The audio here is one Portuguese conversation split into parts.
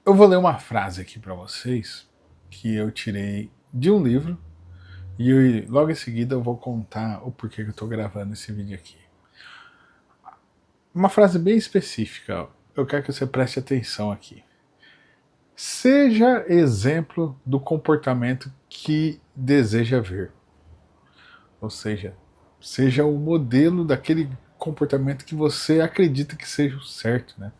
Eu vou ler uma frase aqui para vocês que eu tirei de um livro e logo em seguida eu vou contar o porquê que eu estou gravando esse vídeo aqui. Uma frase bem específica, ó. Eu quero que você preste atenção aqui. Seja exemplo do comportamento que deseja ver. Ou seja o modelo daquele comportamento que você acredita que seja o certo, né?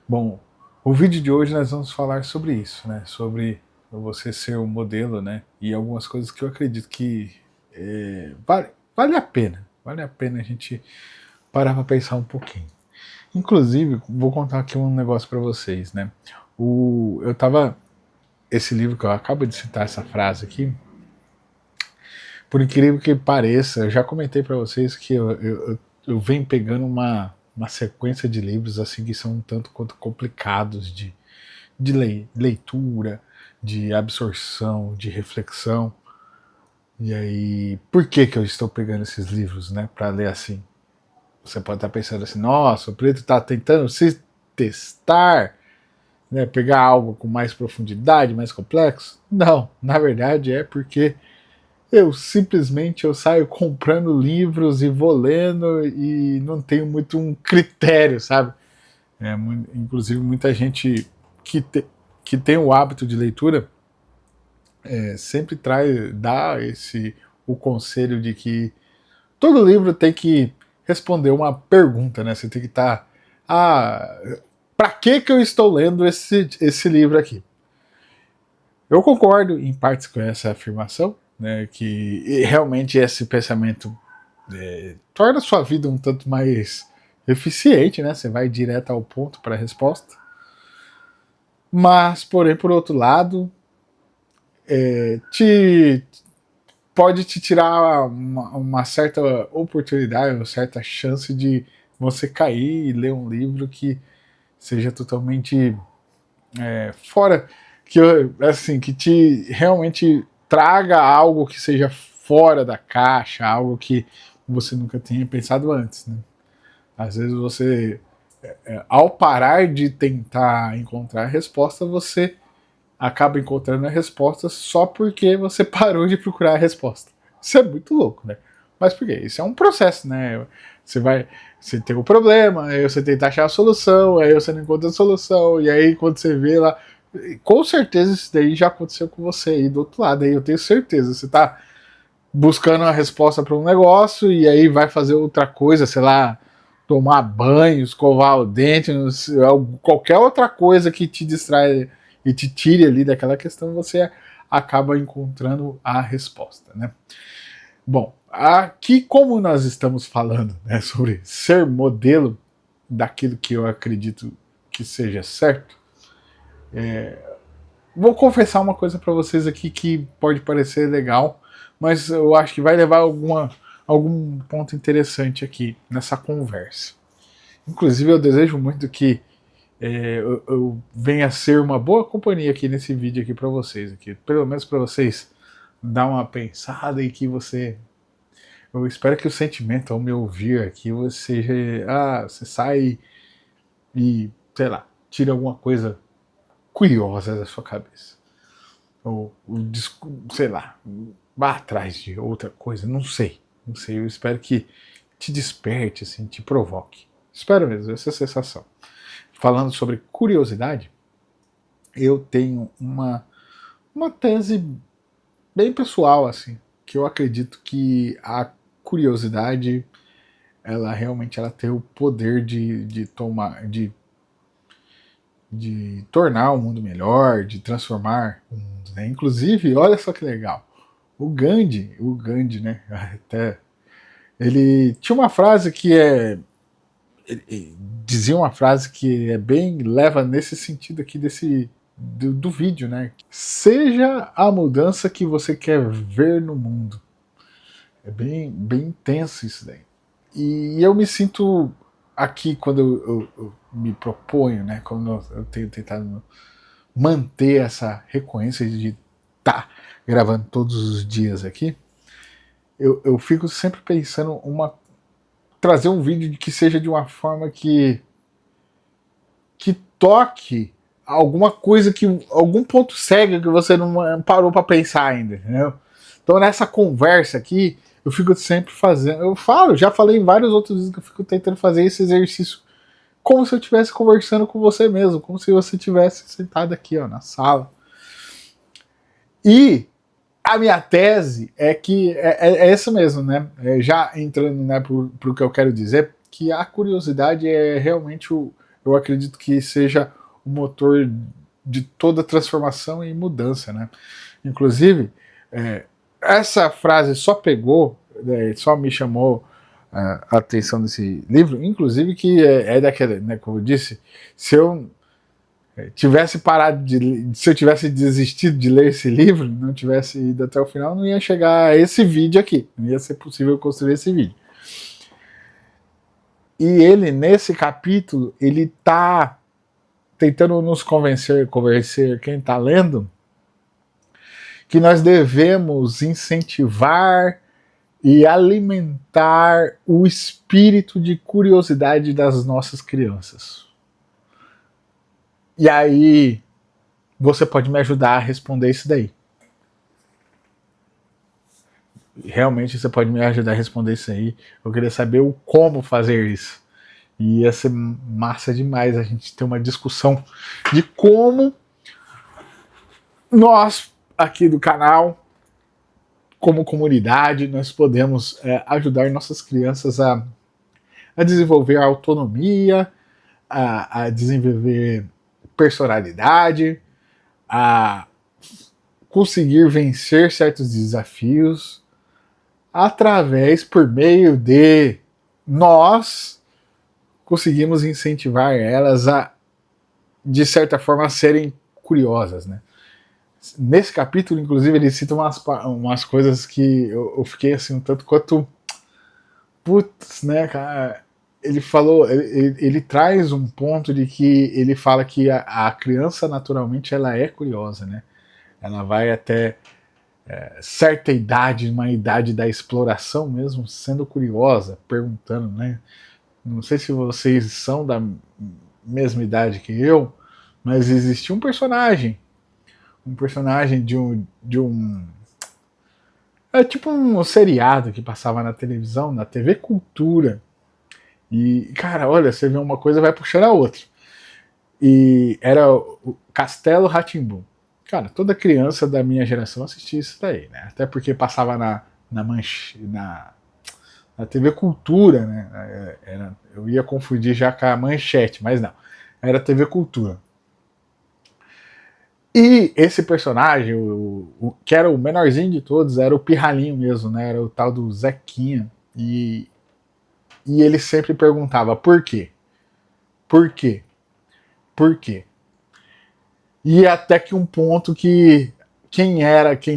Bom, o vídeo de hoje nós vamos falar sobre isso, né? Sobre você ser o modelo, né? E algumas coisas que eu acredito que vale a pena a gente parar para pensar um pouquinho. Inclusive, vou contar aqui um negócio para vocês, né? Eu tava esse livro que eu acabo de citar essa frase aqui, por incrível que pareça, eu já comentei para vocês que eu venho pegando uma sequência de livros assim que são um tanto quanto complicados de leitura, de absorção, de reflexão. E aí, por que eu estou pegando esses livros, né, para ler assim? Você pode estar pensando assim, nossa, o Preto está tentando se testar, né, pegar algo com mais profundidade, mais complexo? Não, na verdade é porque eu saio comprando livros e vou lendo e não tenho muito um critério, sabe? Inclusive muita gente que, te, que tem o hábito de leitura sempre dá o conselho de que todo livro tem que responder uma pergunta, né? Você tem que estar, para que eu estou lendo esse livro aqui? Eu concordo em partes com essa afirmação, né? Que realmente esse pensamento torna a sua vida um tanto mais eficiente, né? Você vai direto ao ponto para a resposta. Mas, porém, por outro lado, te pode te tirar uma certa oportunidade, uma certa chance de você cair e ler um livro que seja totalmente fora, que assim, que te realmente traga algo que seja fora da caixa, algo que você nunca tinha pensado antes, né? Às vezes você, ao parar de tentar encontrar a resposta, você acaba encontrando a resposta só porque você parou de procurar a resposta. Isso é muito louco, né? Mas por quê? Isso é um processo, né? Você tem um problema, aí você tenta achar a solução, aí você não encontra a solução, e aí quando você vê lá, com certeza isso daí já aconteceu com você aí do outro lado, aí eu tenho certeza. Você tá buscando a resposta para um negócio e aí vai fazer outra coisa, sei lá, tomar banho, escovar o dente, qualquer outra coisa que te distrai e te tire ali daquela questão, você acaba encontrando a resposta, né? Bom, aqui como nós estamos falando, né, sobre ser modelo daquilo que eu acredito que seja certo, vou confessar uma coisa para vocês aqui que pode parecer legal, mas eu acho que vai levar algum ponto interessante aqui nessa conversa. Inclusive, eu desejo muito que eu venha a ser uma boa companhia aqui nesse vídeo aqui para vocês, aqui, pelo menos para vocês dar uma pensada e que você, eu espero que o sentimento ao me ouvir aqui você você sai e sei lá, tire alguma coisa curiosa da sua cabeça. Ou sei lá, vá atrás de outra coisa, não sei, eu espero que te desperte, assim, te provoque. Espero mesmo, essa sensação. Falando sobre curiosidade, eu tenho uma tese bem pessoal, assim, que eu acredito que a curiosidade, ela realmente ela tem o poder de tornar o mundo melhor, de transformar o mundo, né? Inclusive, olha só que legal, o Gandhi, né? Até ele tinha uma frase que ele dizia uma frase que é bem leva nesse sentido aqui do vídeo, né? Seja a mudança que você quer ver no mundo. É bem intenso isso daí. E eu me sinto aqui quando eu me proponho, né? Quando eu tenho tentado manter essa recorrência de estar gravando todos os dias aqui, eu fico sempre pensando trazer um vídeo que seja de uma forma que toque alguma coisa algum ponto cego que você não parou para pensar ainda, entendeu? Então nessa conversa aqui, eu fico sempre fazendo, já falei em vários outros vídeos que eu fico tentando fazer esse exercício como se eu estivesse conversando com você mesmo, como se você estivesse sentado aqui, ó, na sala. E a minha tese é que é isso mesmo, né? Já entrando, né, pro que eu quero dizer, que a curiosidade é realmente eu acredito que seja o motor de toda transformação e mudança, né? Inclusive, essa frase só pegou, só me chamou a atenção desse livro, inclusive que daquele, né, como eu disse, se eu tivesse parado se eu tivesse desistido de ler esse livro, não tivesse ido até o final, não ia chegar a esse vídeo aqui, não ia ser possível construir esse vídeo. E ele, nesse capítulo, ele tá tentando nos convencer quem está lendo, que nós devemos incentivar e alimentar o espírito de curiosidade das nossas crianças. E aí, você pode me ajudar a responder isso daí. Realmente você pode me ajudar a responder isso aí. Eu queria saber o como fazer isso. E ia ser massa demais a gente ter uma discussão de como nós, aqui do canal, como comunidade, nós podemos ajudar nossas crianças a desenvolver a autonomia, a desenvolver personalidade, a conseguir vencer certos desafios por meio de nós conseguimos incentivar elas a, de certa forma, a serem curiosas, né? Nesse capítulo, inclusive, ele cita umas coisas que eu fiquei assim um tanto quanto putz, né, cara? Ele falou, ele traz um ponto de que ele fala que a criança naturalmente ela é curiosa, né? Ela vai até certa idade, uma idade da exploração mesmo, sendo curiosa, perguntando, né? Não sei se vocês são da mesma idade que eu, mas existia um personagem de um é tipo um seriado que passava na televisão, na TV Cultura. E, cara, olha, você vê uma coisa vai puxando a outra. E era o Castelo Rá-Tim-Bum. Cara, toda criança da minha geração assistia isso daí, né? Até porque passava na TV Cultura, né? Eu ia confundir já com a Manchete, mas não. Era TV Cultura. E esse personagem, que era o menorzinho de todos, era o pirralhinho mesmo, né? Era o tal do Zequinha. E ele sempre perguntava por quê? Por quê? Por quê? E até que um ponto que quem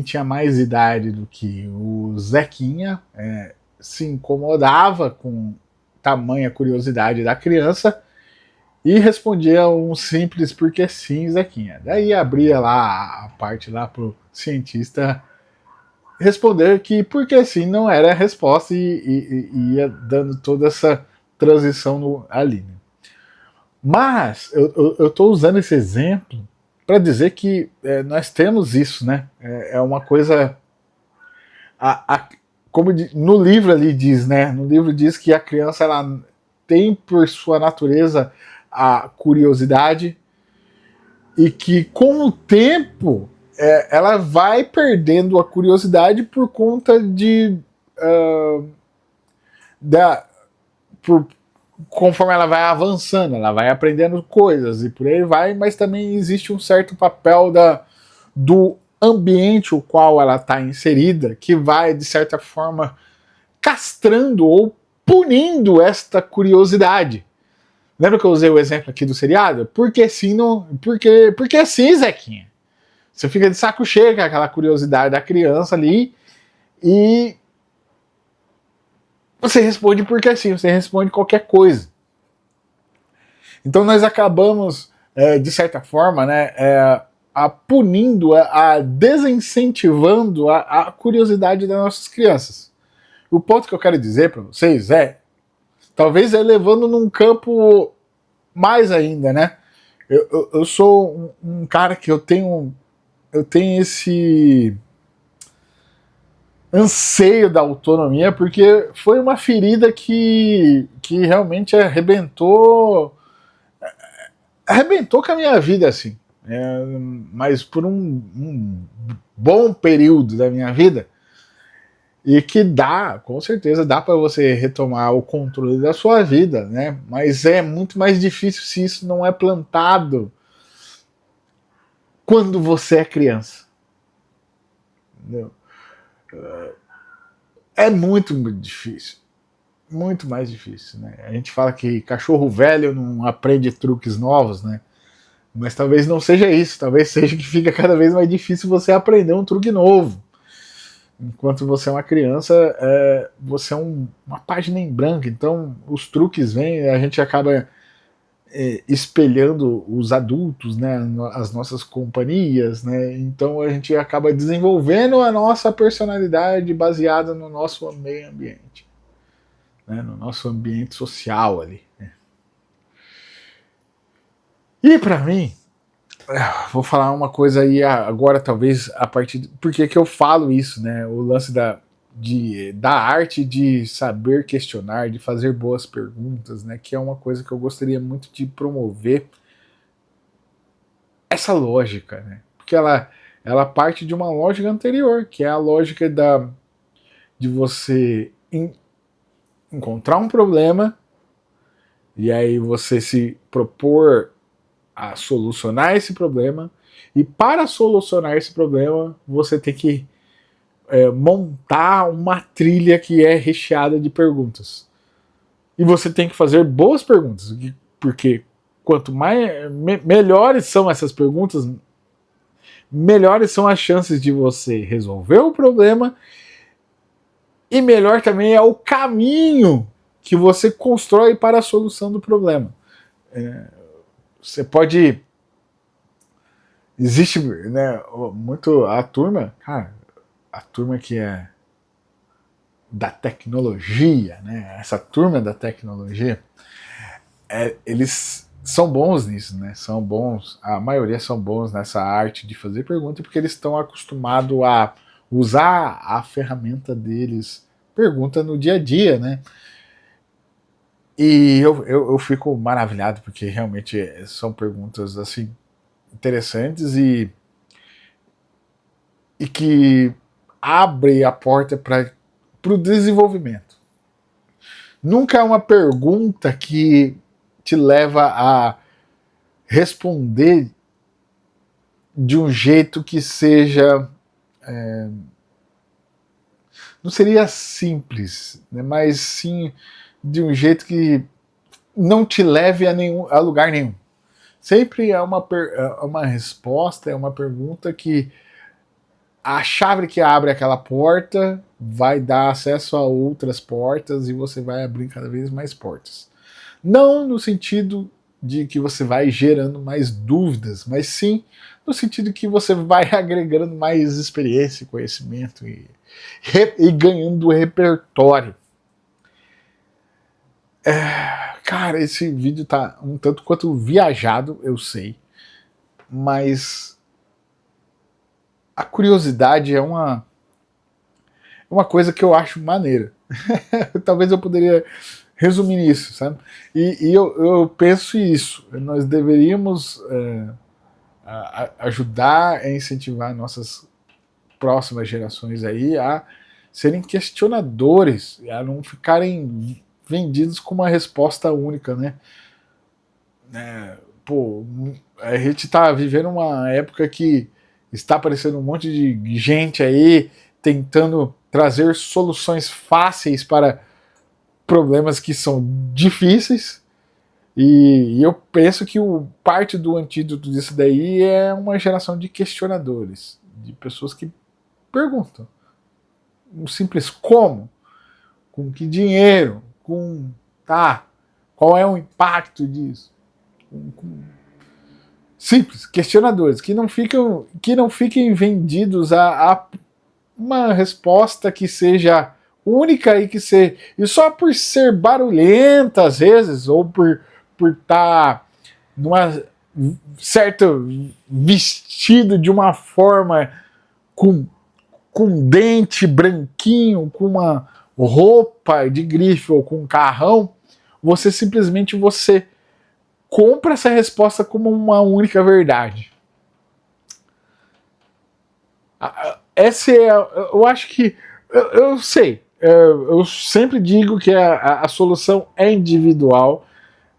tinha mais idade do que o Zequinha se incomodava com tamanha curiosidade da criança e respondia um simples porque sim, Zequinha. Daí abria lá a parte lá pro cientista responder que porque sim não era a resposta e ia dando toda essa transição ali. Né? Mas eu tô usando esse exemplo para dizer que nós temos isso, né? É uma coisa. Como no livro ali diz, né? No livro diz que a criança ela tem por sua natureza a curiosidade e que com o tempo ela vai perdendo a curiosidade por conta conforme ela vai avançando, ela vai aprendendo coisas e por aí vai, mas também existe um certo papel do ambiente o qual ela está inserida, que vai, de certa forma, castrando ou punindo esta curiosidade. Lembra que eu usei o exemplo aqui do seriado? Porque sim, porque sim, Zequinha. Você fica de saco cheio com aquela curiosidade da criança ali e você responde porque sim, você responde qualquer coisa. Então nós acabamos, de certa forma, né, punindo, a desincentivando a curiosidade das nossas crianças. O ponto que eu quero dizer para vocês talvez levando num campo mais ainda, né? Eu sou um cara que eu tenho esse anseio da autonomia, porque foi uma ferida que realmente arrebentou com a minha vida, assim. Mas por um bom período da minha vida, e que com certeza dá para você retomar o controle da sua vida, né? Mas é muito mais difícil se isso não é plantado quando você é criança. Entendeu? É muito difícil. Muito mais difícil, né? A gente fala que cachorro velho não aprende truques novos, né? Mas talvez não seja isso. Talvez seja que fica cada vez mais difícil você aprender um truque novo. Enquanto você é uma criança, você é uma página em branco. Então os truques vêm, a gente acaba espelhando os adultos, né, as nossas companhias, né, então a gente acaba desenvolvendo a nossa personalidade baseada no nosso meio ambiente, né, no nosso ambiente social ali. Né. E para mim, vou falar uma coisa aí agora, talvez a partir. Por que eu falo isso, né? O lance da arte de saber questionar, de fazer boas perguntas, né? Que é uma coisa que eu gostaria muito de promover essa lógica, né? Porque ela parte de uma lógica anterior, que é a lógica de você encontrar um problema e aí você se propor a solucionar esse problema, e para solucionar esse problema você tem que montar uma trilha que é recheada de perguntas. E você tem que fazer boas perguntas, porque quanto melhores são essas perguntas, melhores são as chances de você resolver o problema, e melhor também é o caminho que você constrói para a solução do problema. Você pode. Existe, né, muito a turma, cara, a turma que é da tecnologia, né, essa turma da tecnologia, eles são bons nisso, né, são bons, a maioria são bons nessa arte de fazer pergunta, porque eles estão acostumados a usar a ferramenta deles, pergunta no dia a dia, né, e eu fico maravilhado, porque realmente são perguntas, assim, interessantes e que abre a porta para o desenvolvimento. Nunca é uma pergunta que te leva a responder de um jeito que seja. Não seria simples, né, mas sim de um jeito que não te leve a lugar nenhum. Sempre é uma resposta, é uma pergunta que a chave que abre aquela porta vai dar acesso a outras portas e você vai abrir cada vez mais portas. Não no sentido de que você vai gerando mais dúvidas, mas sim no sentido que você vai agregando mais experiência, conhecimento e ganhando repertório. Cara, esse vídeo tá um tanto quanto viajado, eu sei, mas a curiosidade é uma coisa que eu acho maneira. Talvez eu poderia resumir isso, sabe? E eu penso isso. Nós deveríamos ajudar a incentivar nossas próximas gerações aí a serem questionadores, a não ficarem vendidos com uma resposta única, né? Pô, a gente tá vivendo uma época que está aparecendo um monte de gente aí tentando trazer soluções fáceis para problemas que são difíceis, e eu penso que parte do antídoto disso daí é uma geração de questionadores, de pessoas que perguntam um simples como, com que dinheiro, qual é o impacto disso, simples, questionadores que não fiquem vendidos a uma resposta que seja única e só por ser barulhenta às vezes, ou por estar certo, vestido de uma forma com dente branquinho, com uma roupa de grife ou com um carrão, você simplesmente compra essa resposta como uma única verdade. Essa é, eu acho que, eu sei, eu sempre digo que a solução é individual,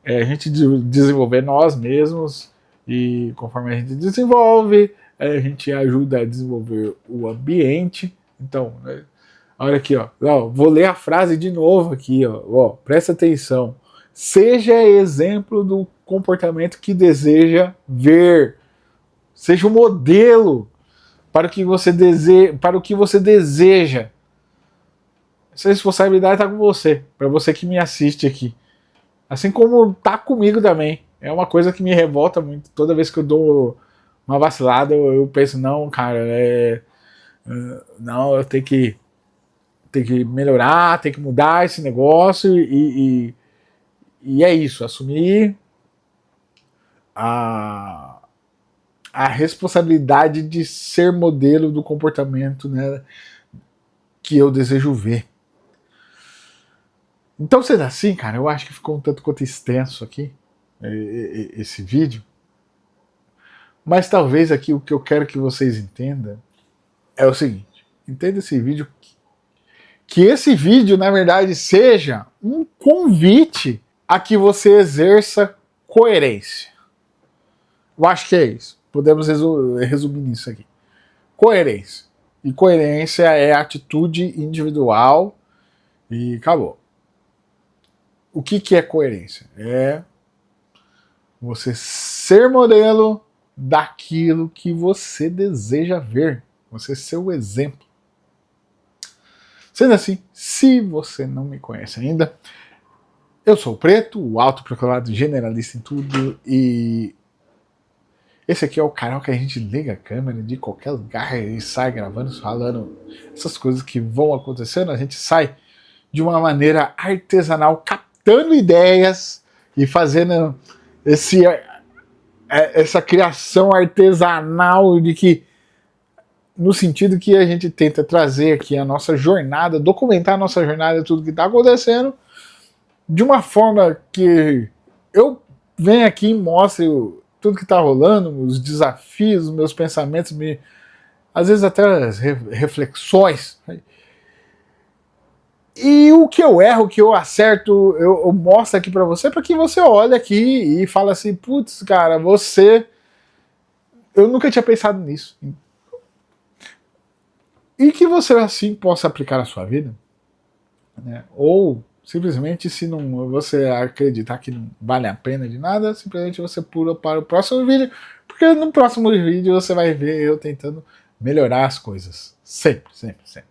a gente desenvolver nós mesmos, e conforme a gente desenvolve, a gente ajuda a desenvolver o ambiente. Então, olha aqui, ó, vou ler a frase de novo aqui, ó, presta atenção. Seja exemplo do comportamento que deseja ver. Seja o modelo para o que você deseja. Essa responsabilidade está com você, para você que me assiste aqui. Assim como tá comigo também. É uma coisa que me revolta muito. Toda vez que eu dou uma vacilada, eu penso, não, cara, não, eu tenho que melhorar, tenho que mudar esse negócio e é isso, assumir a responsabilidade de ser modelo do comportamento, né, que eu desejo ver. Então, sendo assim, cara, eu acho que ficou um tanto quanto extenso aqui esse vídeo. Mas talvez aqui o que eu quero que vocês entendam é o seguinte: entenda esse vídeo, que esse vídeo, na verdade, seja um convite a que você exerça coerência. Eu acho que é isso. Podemos resumir nisso aqui. Coerência. E coerência é atitude individual e acabou. O que é coerência? É você ser modelo daquilo que você deseja ver. Você ser o exemplo. Sendo assim, se você não me conhece ainda, eu sou o Preto, o autoproclamado generalista em tudo, e esse aqui é o canal que a gente liga a câmera de qualquer lugar e sai gravando, falando essas coisas que vão acontecendo. A gente sai de uma maneira artesanal, captando ideias e fazendo essa criação artesanal de que, no sentido que a gente tenta trazer aqui a nossa jornada, documentar a nossa jornada, tudo que está acontecendo, de uma forma que eu venho aqui e mostre tudo que está rolando, os desafios, os meus pensamentos, às vezes até as reflexões. E o que eu erro, o que eu acerto, eu mostro aqui para você que você olhe aqui e fala assim, putz, cara, eu nunca tinha pensado nisso. E que você assim possa aplicar na sua vida, né? Ou simplesmente, se não você acreditar que não vale a pena de nada, simplesmente você pula para o próximo vídeo, porque no próximo vídeo você vai ver eu tentando melhorar as coisas. Sempre, sempre, sempre.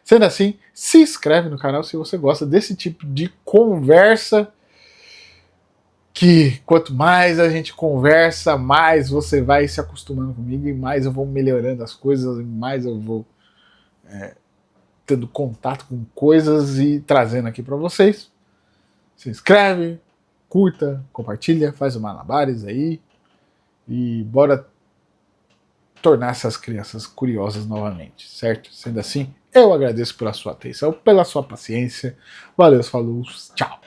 Sendo assim, se inscreve no canal se você gosta desse tipo de conversa, que quanto mais a gente conversa, mais você vai se acostumando comigo e mais eu vou melhorando as coisas, e mais eu vou tendo contato com coisas e trazendo aqui para vocês. Se inscreve, curta, compartilha, faz o malabares aí e bora tornar essas crianças curiosas novamente, certo? Sendo assim, eu agradeço pela sua atenção, pela sua paciência. Valeu, falou, tchau!